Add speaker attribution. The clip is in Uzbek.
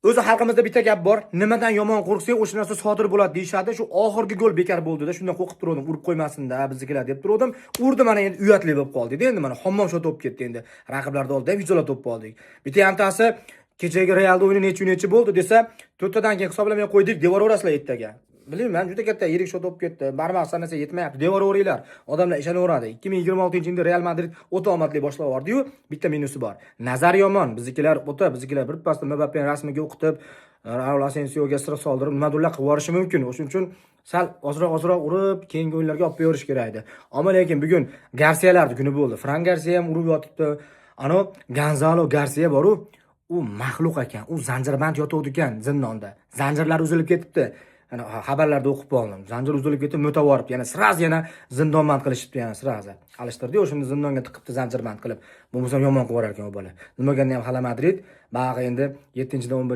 Speaker 1: O'zi xalqimizda bitta gap bor. Nimadan yomon qo'rqsang, o'sha narsa sodir bo'ladi deyshadi. Shu oxirgi gol bekor bo'ldi-da, shundan qo'rqib turdim, urib qo'ymasin-da biznikilar deb turdim. Urdi, mana endi uyatli bo'lib qoldi-da. Endi mana hammom shot o'p ketdi endi. Raqiblarni oldida ham izolat o'p oldik. Bitta hamtasi kechagi Realda o'yini necha bo'ldi desa, 4 tadan keyin hisoblamay qo'ydik, devor o'raslar ertaga. Bilmayman, juda katta yirik shot o'p ketdi. Barmoq sanasa yetmayapti. Devor o'ringlar. Odamlar ishanaveradi. 2026-yilda Real Madrid o'ta omadli boshlab yubordi-yu, bitta minusi bor. Nazar yomon. Biznikilar bir pasda Mbappeni rasmiga o'qitib, Raul Asensioga sira soldirib, nimadirlar qilib yuborishi mumkin. O'shuning uchun sal ozroq urib, keyingi o'yinlarga olib berish kerak edi. Ammo lekin bugun Garsiyalarning kuni bo'ldi. Fran Garsiya ham urib yotibdi. Ano Gonzalo Garsiya bor-u, u maxluq ekan. U zanjirband yotuvdi ekan zindonda. Zanjirlar uzilib ketibdi. Ana xabarlarda o'qib qoldim. Zanjir uzilib ketib, mo'tavorib, yana sraz yana zindonband qilishibdi, yana sraz. Alishtirdi, o'shunda zindonga tiqibdi zanjirband qilib. Bo'lmasa yomon qilib yuborar ekan u bola. Nimaganda ham Hala Madrid, bag'i endi 7-dan 11